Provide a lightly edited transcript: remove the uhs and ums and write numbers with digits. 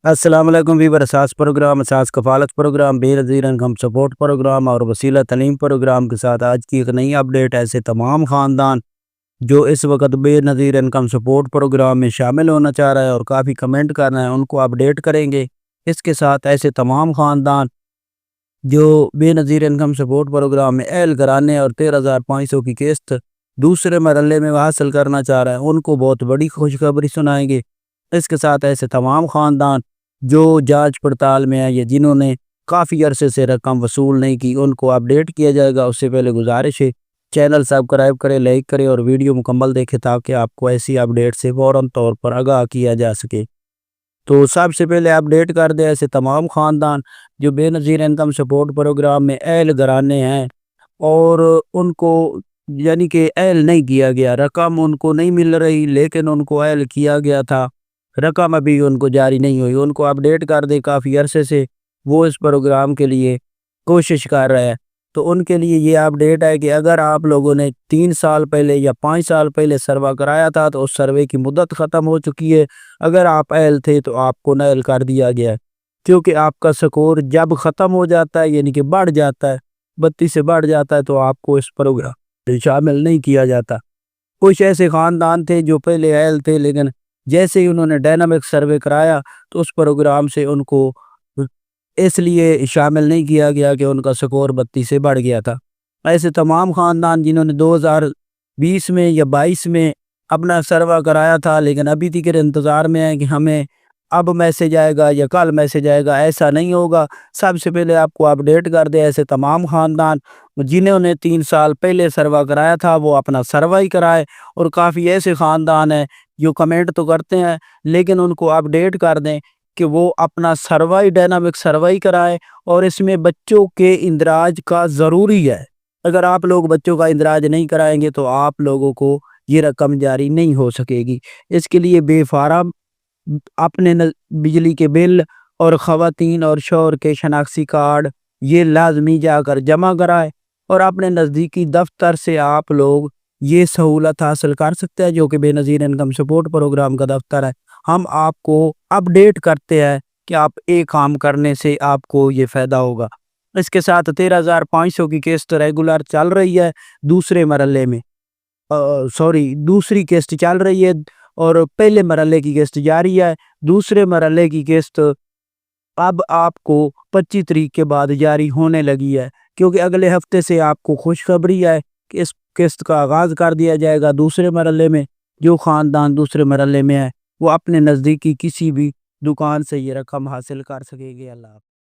السلام علیکم ویور اساس پروگرام، اساس کفالت پروگرام، بے نظیر انکم سپورٹ پروگرام اور وسیلہ تعلیم پروگرام کے ساتھ آج کی ایک نئی اپڈیٹ۔ ایسے تمام خاندان جو اس وقت بے نظیر انکم سپورٹ پروگرام میں شامل ہونا چاہ رہا ہے اور کافی کمنٹ کر رہے ہیں، ان کو اپڈیٹ کریں گے۔ اس کے ساتھ ایسے تمام خاندان جو بے نظیر انکم سپورٹ پروگرام میں اہل گھرانے اور 13,500 کی قسط دوسرے مرحلے میں حاصل کرنا چاہ رہے ہیں، ان کو بہت بڑی خوشخبری سنائیں گے۔ اس کے ساتھ ایسے تمام خاندان جو جانچ پڑتال میں ہے یا جنہوں نے کافی عرصے سے رقم وصول نہیں کی، ان کو اپڈیٹ کیا جائے گا۔ اس سے پہلے گزارش ہے چینل سبسکرائب کریں، لائک کریں اور ویڈیو مکمل دیکھیں تاکہ آپ کو ایسی اپڈیٹ سے فوراً طور پر آگاہ کیا جا سکے۔ تو سب سے پہلے اپڈیٹ کر دیں ایسے تمام خاندان جو بے نظیر انکم سپورٹ پروگرام میں اہل گھرانے ہیں اور ان کو یعنی کہ اہل نہیں کیا گیا، رقم ان کو نہیں مل رہی لیکن ان کو اہل کیا گیا تھا، رقم ابھی ان کو جاری نہیں ہوئی، ان کو اپڈیٹ کر دے۔ کافی عرصے سے وہ اس پروگرام کے لیے کوشش کر رہے ہیں، تو ان کے لیے یہ اپڈیٹ ہے کہ اگر آپ لوگوں نے 3 سال پہلے یا 5 سال پہلے سروا کرایا تھا تو اس سروے کی مدت ختم ہو چکی ہے۔ اگر آپ اہل تھے تو آپ کو نااہل کر دیا گیا ہے، کیونکہ آپ کا سکور جب ختم ہو جاتا ہے یعنی کہ بڑھ جاتا ہے، 32 سے بڑھ جاتا ہے، تو آپ کو اس پروگرام میں شامل نہیں کیا جاتا۔ کچھ ایسے خاندان تھے جو پہلے اہل تھے لیکن جیسے ہی انہوں نے ڈائنامک سروے کرایا تو اس پروگرام سے ان کو اس لیے شامل نہیں کیا گیا کہ ان کا سکور 32 سے بڑھ گیا تھا۔ ایسے تمام خاندان جنہوں نے 2020 میں یا 22 میں اپنا سروا کرایا تھا لیکن ابھی تک انتظار میں ہے کہ ہمیں اب میسج آئے گا یا کل میسج آئے گا، ایسا نہیں ہوگا۔ سب سے پہلے آپ کو اپڈیٹ کر دیں ایسے تمام خاندان جنہوں نے 3 سال پہلے سروا کرایا تھا وہ اپنا سروا ہی کرائے، اور کافی ایسے خاندان ہیں جو کمنٹ تو کرتے ہیں لیکن ان کو اپڈیٹ کر دیں کہ وہ اپنا سروائی ڈائنامک سروائی کرائے، اور اس میں بچوں کے اندراج کا ضروری ہے۔ اگر آپ لوگ بچوں کا اندراج نہیں کرائیں گے تو آپ لوگوں کو یہ رقم جاری نہیں ہو سکے گی۔ اس کے لیے بے فارم اپنے بجلی کے بل اور خواتین اور شوہر کے شناختی کارڈ یہ لازمی جا کر جمع کرائے، اور اپنے نزدیکی دفتر سے آپ لوگ یہ سہولت حاصل کر سکتے ہیں جو کہ بے نظیر انکم سپورٹ پروگرام کا دفتر ہے۔ ہم آپ کو اپڈیٹ کرتے ہیں کہ آپ ایک کام کرنے سے آپ کو یہ فائدہ ہوگا۔ اس کے ساتھ 13,500 کی قسط ریگولر چل رہی ہے، دوسرے مرحلے میں دوسری قسط چل رہی ہے اور پہلے مرحلے کی قسط جاری ہے۔ دوسرے مرحلے کی قسط اب آپ کو 25 تاریخ کے بعد جاری ہونے لگی ہے، کیونکہ اگلے ہفتے سے آپ کو خوشخبری ہے کہ اس قسط کا آغاز کر دیا جائے گا دوسرے مرحلے میں۔ جو خاندان دوسرے مرحلے میں ہے وہ اپنے نزدیکی کسی بھی دکان سے یہ رقم حاصل کر سکے گے۔ اللہ حافظ۔